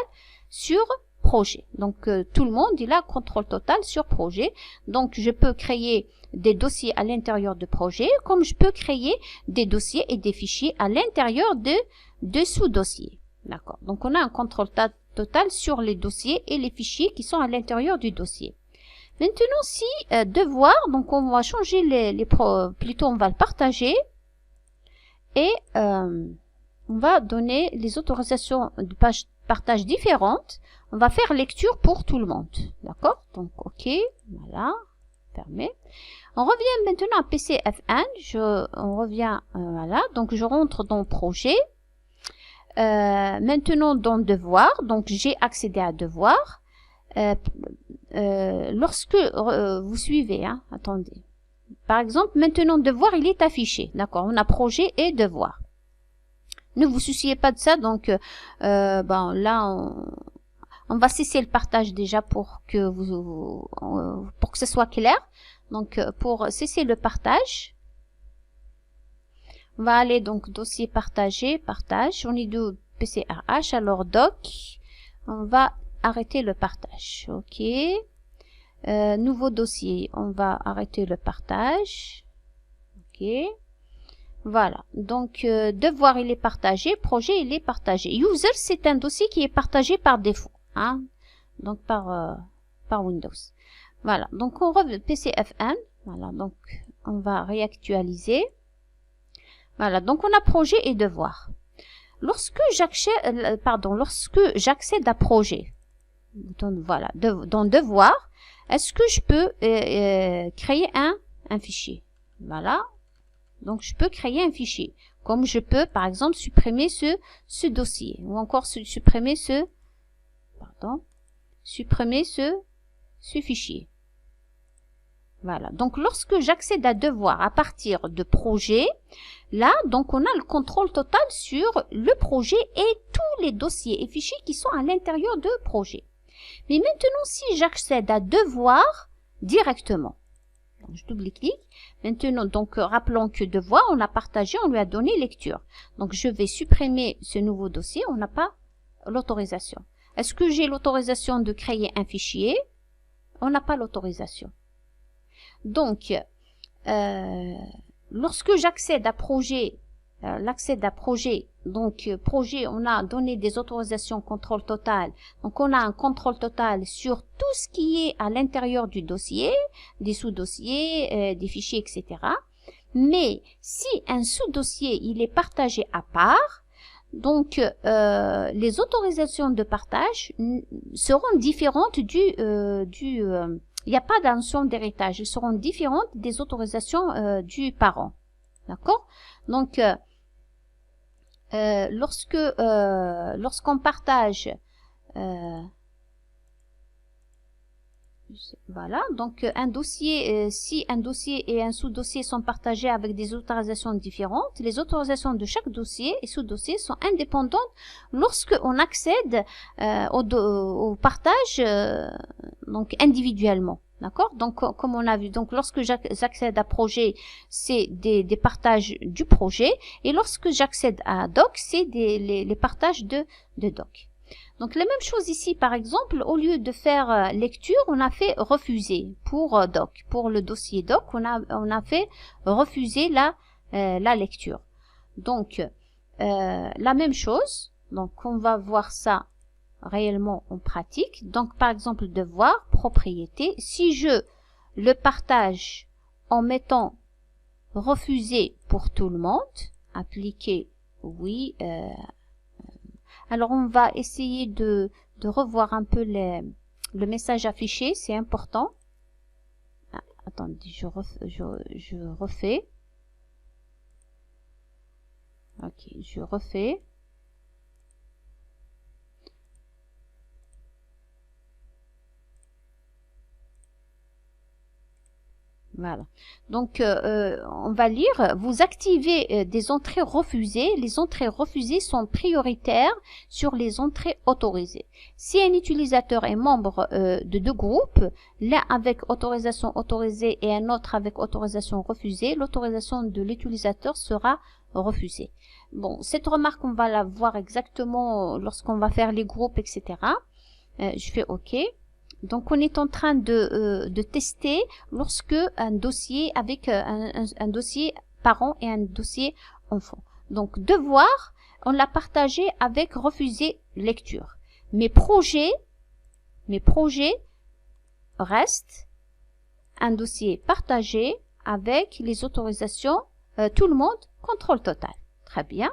sur projet. Donc tout le monde, il a contrôle total sur projet. Donc je peux créer des dossiers à l'intérieur de projet, comme je peux créer des dossiers et des fichiers à l'intérieur de sous-dossiers. D'accord. Donc on a un contrôle total sur les dossiers et les fichiers qui sont à l'intérieur du dossier. Maintenant, si devoir, donc on va changer plutôt on va le partager et on va donner les autorisations de partage différentes. On va faire lecture pour tout le monde. D'accord? Donc, OK. Voilà. Fermé. On revient maintenant à PCF1. On revient, voilà. Donc, je rentre dans projet. Maintenant, dans devoir. Donc, j'ai accédé à devoir. Lorsque vous suivez, hein, attendez. Par exemple, maintenant, devoir, il est affiché. D'accord? On a projet et devoir. Ne vous souciez pas de ça. Donc, bon, là, on va cesser le partage déjà pour que pour que ce soit clair. Donc, pour cesser le partage, on va aller donc dossier partagé, partage. On est de PCRH, alors doc. On va arrêter le partage. OK. Nouveau dossier, on va arrêter le partage. OK. Voilà. Donc, devoir, il est partagé. Projet, il est partagé. User, c'est un dossier qui est partagé par défaut. Hein? Donc, par Windows. Voilà. Donc, on revient PCF1. Voilà. Donc, on va réactualiser. Voilà. Donc, on a projet et devoir. Lorsque j'accède à projet, donc, voilà, dans devoir, est-ce que je peux créer un fichier? Voilà. Donc, je peux créer un fichier. Comme je peux, par exemple, supprimer ce dossier. Ou encore supprimer ce fichier. Voilà. Donc, lorsque j'accède à devoir à partir de projet, là, donc, on a le contrôle total sur le projet et tous les dossiers et fichiers qui sont à l'intérieur de projet. Mais maintenant, si j'accède à devoir directement, donc je double-clique. Maintenant, donc, rappelons que devoir, on a partagé, on lui a donné lecture. Donc, je vais supprimer ce nouveau dossier, on n'a pas l'autorisation. Est-ce que j'ai l'autorisation de créer un fichier? On n'a pas l'autorisation. Donc, lorsque j'accède à projet, donc projet, on a donné des autorisations contrôle total. Donc, on a un contrôle total sur tout ce qui est à l'intérieur du dossier, des sous-dossiers, des fichiers, etc. Mais si un sous-dossier, il est partagé à part, donc les autorisations de partage seront différentes il n'y a pas de notion d'héritage. Elles seront différentes des autorisations du parent. D'accord? Donc, lorsqu'on partage, voilà, donc un dossier, si un dossier et un sous-dossier sont partagés avec des autorisations différentes, les autorisations de chaque dossier et sous-dossier sont indépendantes lorsqu'on accède au partage donc individuellement. D'accord? Donc, comme on a vu, donc lorsque j'accède à projet, c'est des partages du projet, et lorsque j'accède à doc, c'est les partages de doc. Donc, la même chose ici, par exemple, au lieu de faire lecture, on a fait refuser pour doc. Pour le dossier doc, on a fait refuser la lecture. Donc, la même chose. Donc, on va voir ça réellement en pratique. Donc, par exemple, devoir, propriété. Si je le partage en mettant refuser pour tout le monde, appliquer oui. Alors, on va essayer de revoir un peu le message affiché. C'est important. Ah, attendez, je refais. Ok, je refais. Voilà. Donc, on va lire. Vous activez des entrées refusées. Les entrées refusées sont prioritaires sur les entrées autorisées. Si un utilisateur est membre de deux groupes, l'un avec autorisation autorisée et un autre avec autorisation refusée, l'autorisation de l'utilisateur sera refusée. Bon, cette remarque, on va la voir exactement lorsqu'on va faire les groupes, etc. Je fais OK. Donc, on est en train de tester lorsque un dossier avec un dossier parent et un dossier enfant. Donc, devoir, on l'a partagé avec refuser lecture. Mes projets restent un dossier partagé avec les autorisations, tout le monde, contrôle total. Très bien.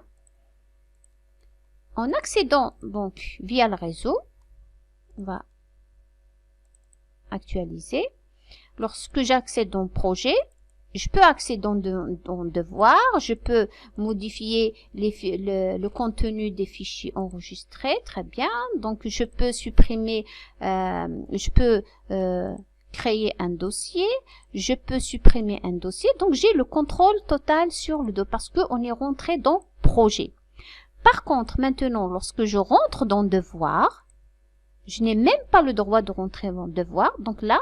En accédant donc via le réseau, on va actualiser. Lorsque j'accède dans projet, je peux accéder dans devoir, je peux modifier le contenu des fichiers enregistrés, très bien. Donc je peux supprimer, je peux créer un dossier, je peux supprimer un dossier. Donc j'ai le contrôle total sur le dos parce qu'on est rentré dans projet. Par contre, maintenant, lorsque je rentre dans devoir, je n'ai même pas le droit de rentrer dans devoir. Donc là,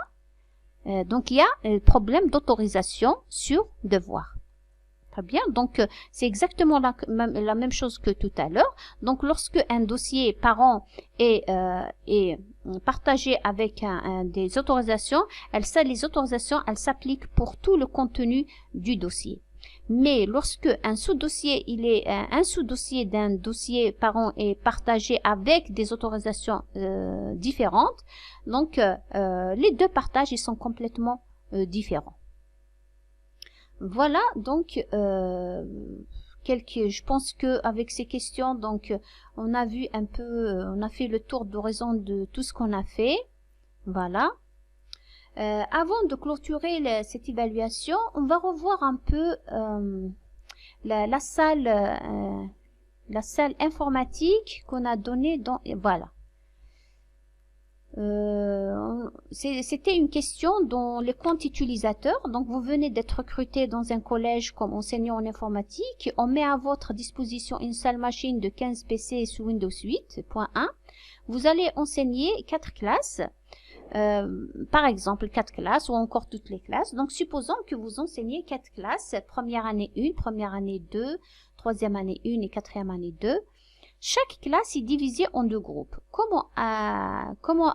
donc il y a un problème d'autorisation sur devoir. Très bien, donc c'est exactement la même chose que tout à l'heure. Donc lorsque un dossier parent est partagé avec des autorisations, les autorisations elles s'appliquent pour tout le contenu du dossier. Mais lorsque un sous-dossier un sous-dossier d'un dossier parent est partagé avec des autorisations différentes, donc les deux partages ils sont complètement différents. Voilà donc je pense que avec ces questions donc on a vu un peu, on a fait le tour d'horizon de tout ce qu'on a fait. Voilà. Avant de clôturer cette évaluation, on va revoir un peu la salle informatique qu'on a donnée dans voilà. C'était une question dans les comptes utilisateurs. Donc vous venez d'être recruté dans un collège comme enseignant en informatique. On met à votre disposition une salle machine de 15 PC sous Windows 8.1. Vous allez enseigner 4 classes. Par exemple 4 classes ou encore toutes les classes. Donc supposons que vous enseignez 4 classes, première année 1, première année 2, troisième année 1 et quatrième année 2. Chaque classe est divisée en 2 groupes. Comment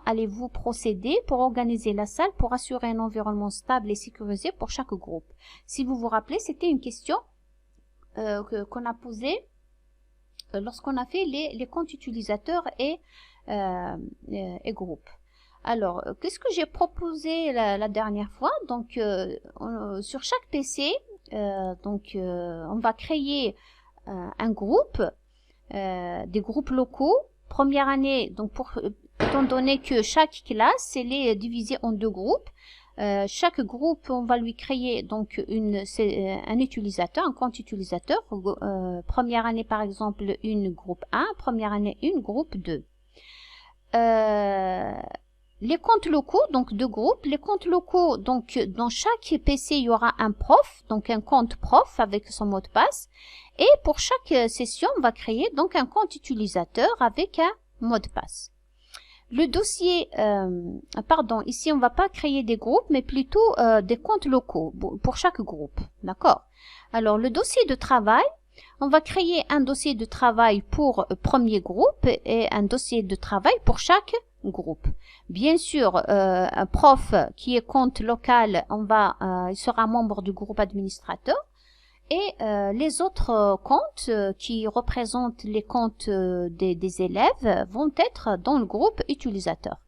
allez-vous procéder pour organiser la salle pour assurer un environnement stable et sécurisé pour chaque groupe? Si vous vous rappelez, c'était une question qu'on a posée lorsqu'on a fait les comptes utilisateurs et groupes. Alors, qu'est-ce que j'ai proposé la dernière fois? Donc, sur chaque PC, on va créer un groupe, des groupes locaux. Première année, donc étant donné que chaque classe, elle est divisée en 2 groupes, chaque groupe, on va lui créer donc un utilisateur, un compte utilisateur. Première année, par exemple, une groupe 1, première année, une groupe 2. Les comptes locaux, donc 2 groupes. Les comptes locaux, donc dans chaque PC, il y aura un prof, donc un compte prof avec son mot de passe. Et pour chaque session, on va créer donc un compte utilisateur avec un mot de passe. Le dossier, ici on va pas créer des groupes, mais plutôt des comptes locaux pour chaque groupe. D'accord? Alors le dossier de travail, on va créer un dossier de travail pour premier groupe et un dossier de travail pour chaque groupe. Bien sûr, un prof qui est compte local, il sera membre du groupe administrateur. Et les autres comptes qui représentent les comptes des élèves vont être dans le groupe utilisateur.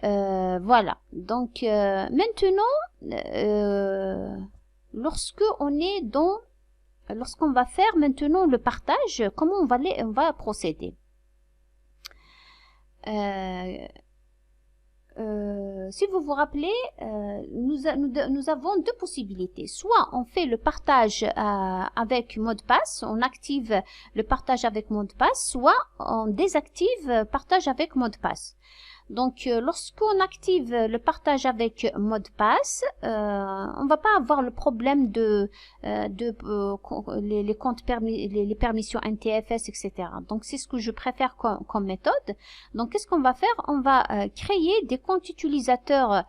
Voilà. Donc maintenant, lorsqu'on va faire maintenant le partage, comment on va procéder? Si vous vous rappelez, nous avons 2 possibilités. Soit on fait le partage avec mot de passe, on active le partage avec mot de passe, soit on désactive partage avec mot de passe. Donc, lorsqu'on active le partage avec mot de passe, on va pas avoir le problème les comptes les permissions NTFS, etc. Donc, c'est ce que je préfère comme méthode. Donc, qu'est-ce qu'on va faire? On va créer des comptes utilisateurs.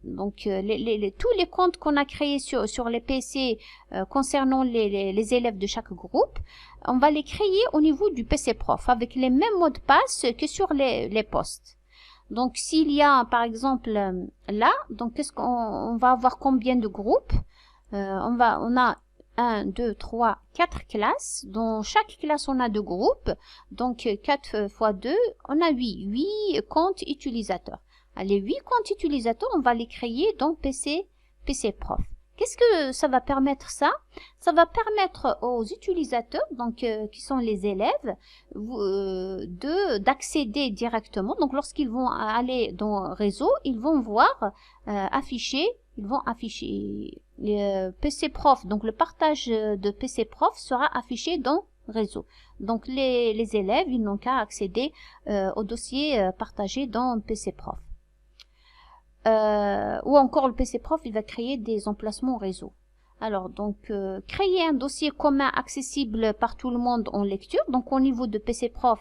Donc, tous les comptes qu'on a créés sur les PC concernant les élèves de chaque groupe, on va les créer au niveau du PC prof avec les mêmes mots de passe que sur les postes. Donc, s'il y a, par exemple, là, donc qu'est-ce qu'on va avoir combien de groupes? On a 1, 2, 3, 4 classes. Dans chaque classe, on a 2 groupes. Donc, 4 fois 2, on a 8 comptes utilisateurs. Les 8 comptes utilisateurs, on va les créer dans PC Prof. Qu'est-ce que ça va permettre ça? Ça va permettre aux utilisateurs, donc qui sont les élèves, d'accéder directement. Donc lorsqu'ils vont aller dans réseau, ils vont voir afficher PC Prof. Donc le partage de PC Prof sera affiché dans réseau. Donc les élèves, ils n'ont qu'à accéder au dossier partagé dans PC Prof. Ou encore le PC Prof, il va créer des emplacements réseau. Alors, donc, créer un dossier commun accessible par tout le monde en lecture. Donc, au niveau de PC Prof,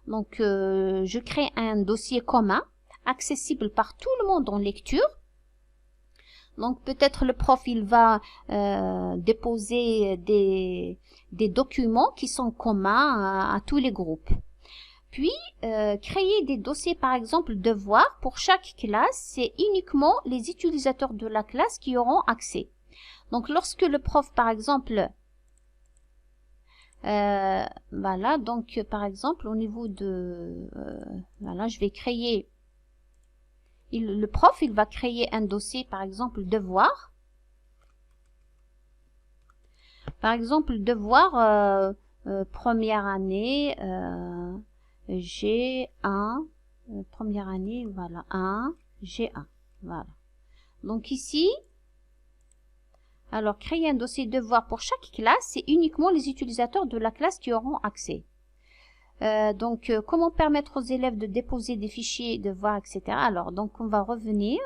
donc, je crée un dossier commun accessible par tout le monde en lecture. Donc, peut-être le prof, il va déposer des documents qui sont communs à tous les groupes. Puis, créer des dossiers, par exemple, devoirs pour chaque classe, c'est uniquement les utilisateurs de la classe qui auront accès. Donc, lorsque le prof, par exemple, voilà, donc, par exemple, au niveau de, voilà, je vais créer, le prof, il va créer un dossier, par exemple, devoir. Par exemple, devoir, première année, G1, première année, voilà, 1, G1, voilà. Donc ici, alors créer un dossier devoir pour chaque classe, c'est uniquement les utilisateurs de la classe qui auront accès. Donc, comment permettre aux élèves de déposer des fichiers, devoirs, etc. Alors, donc, on va revenir.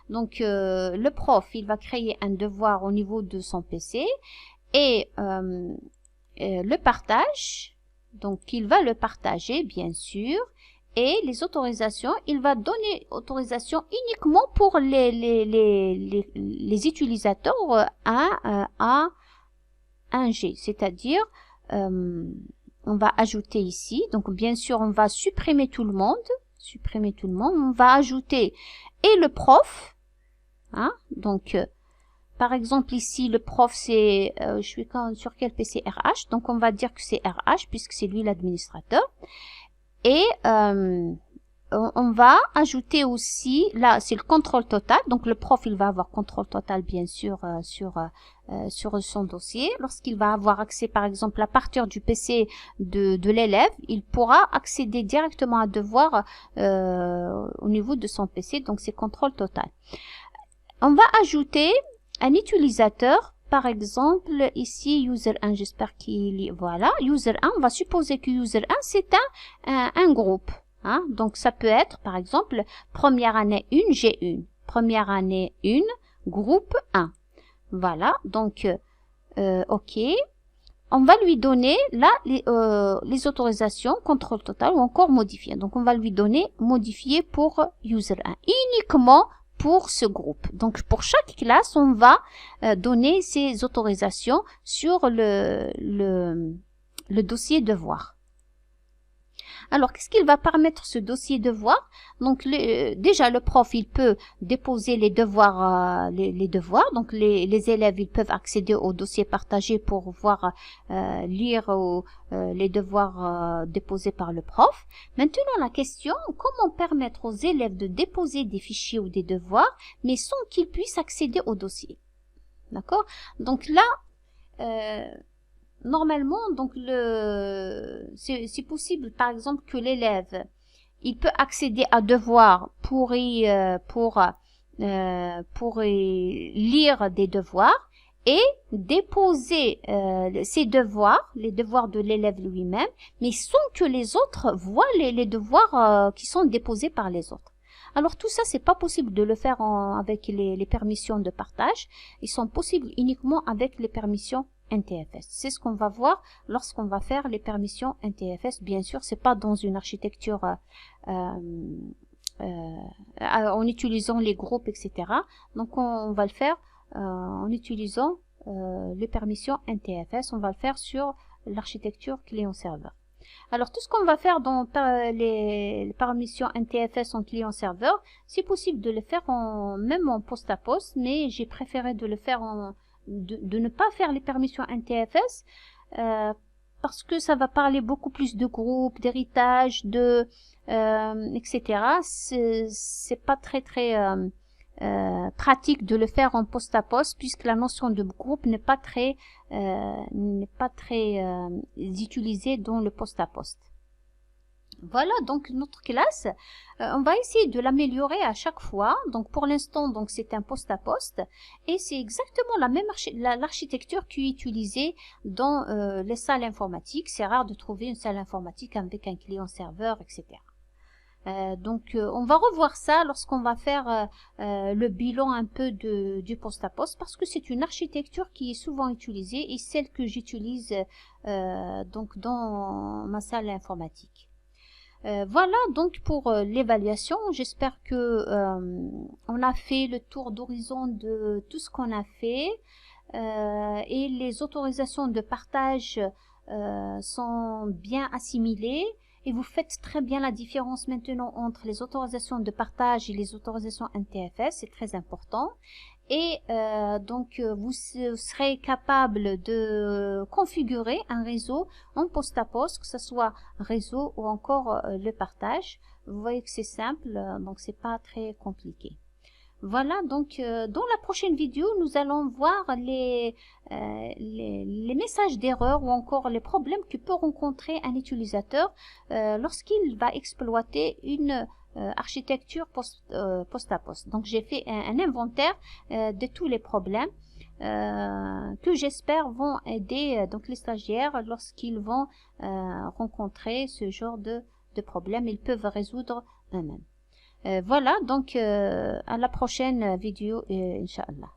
Donc, le prof, il va créer un devoir au niveau de son PC et le partage. Donc, il va le partager, bien sûr. Et les autorisations, il va donner autorisation uniquement pour les utilisateurs à 1G. C'est-à-dire, on va ajouter ici. Donc, bien sûr, on va supprimer tout le monde. On va ajouter et le prof. Hein, donc, par exemple, ici, le prof, c'est, je suis sur quel PC? RH. Donc, on va dire que c'est RH puisque c'est lui l'administrateur. Et on va ajouter aussi, là, c'est le contrôle total. Donc, le prof, il va avoir contrôle total, bien sûr, sur son dossier. Lorsqu'il va avoir accès, par exemple, à partir du PC de l'élève, il pourra accéder directement à devoir au niveau de son PC. Donc, c'est contrôle total. On va ajouter un utilisateur, par exemple, ici, user1, j'espère qu'il y... Voilà, user1, on va supposer que user1, c'est un groupe. Hein? Donc, ça peut être, par exemple, première année 1, G1. Première année 1, groupe 1. Voilà, donc, OK. On va lui donner, là, les autorisations, contrôle total ou encore modifier. Donc, on va lui donner modifier pour user1. Uniquement pour ce groupe. Donc, pour chaque classe, on va donner ces autorisations sur le dossier devoir. Alors, qu'est-ce qu'il va permettre ce dossier devoir? Donc, déjà, le prof, il peut déposer les devoirs, les devoirs. Donc, les élèves, ils peuvent accéder au dossier partagé pour voir, lire les devoirs déposés par le prof. Maintenant, la question, comment permettre aux élèves de déposer des fichiers ou des devoirs, mais sans qu'ils puissent accéder au dossier? D'accord? Donc là, normalement, donc c'est possible, par exemple, que l'élève, il peut accéder à devoirs pour y lire des devoirs et déposer ces devoirs, les devoirs de l'élève lui-même, mais sans que les autres voient les devoirs qui sont déposés par les autres. Alors tout ça, c'est pas possible de le faire avec les permissions de partage. Ils sont possibles uniquement avec les permissions NTFS. C'est ce qu'on va voir lorsqu'on va faire les permissions NTFS. Bien sûr, c'est pas dans une architecture en utilisant les groupes, etc. Donc, on va le faire en utilisant les permissions NTFS. On va le faire sur l'architecture client-serveur. Alors, tout ce qu'on va faire dans les permissions NTFS en client-serveur, c'est possible de le faire même en post-à-post, mais j'ai préféré de le faire de ne pas faire les permissions NTFS parce que ça va parler beaucoup plus de groupe, d'héritage, etc. C'est pas très pratique de le faire en poste à poste, puisque la notion de groupe n'est pas très utilisée dans le poste à poste. Voilà donc notre classe. On va essayer de l'améliorer à chaque fois. Donc pour l'instant, donc c'est un poste à poste et c'est exactement la même l'architecture qui est utilisée dans les salles informatiques. C'est rare de trouver une salle informatique avec un client serveur, etc. Donc on va revoir ça lorsqu'on va faire le bilan un peu du poste à poste, parce que c'est une architecture qui est souvent utilisée et celle que j'utilise donc dans ma salle informatique. Voilà donc pour l'évaluation. J'espère que on a fait le tour d'horizon de tout ce qu'on a fait et les autorisations de partage sont bien assimilées. Et vous faites très bien la différence maintenant entre les autorisations de partage et les autorisations NTFS, c'est très important. Et donc vous serez capable de configurer un réseau en poste à poste, que ce soit réseau ou encore le partage. Vous voyez que c'est simple, donc c'est pas très compliqué. Voilà, donc dans la prochaine vidéo, nous allons voir les messages d'erreur ou encore les problèmes que peut rencontrer un utilisateur lorsqu'il va exploiter une architecture poste à poste. Donc j'ai fait un inventaire de tous les problèmes que j'espère vont aider donc les stagiaires lorsqu'ils vont rencontrer ce genre de problèmes. Ils peuvent résoudre eux-mêmes. Voilà, donc à la prochaine vidéo, Inch'Allah.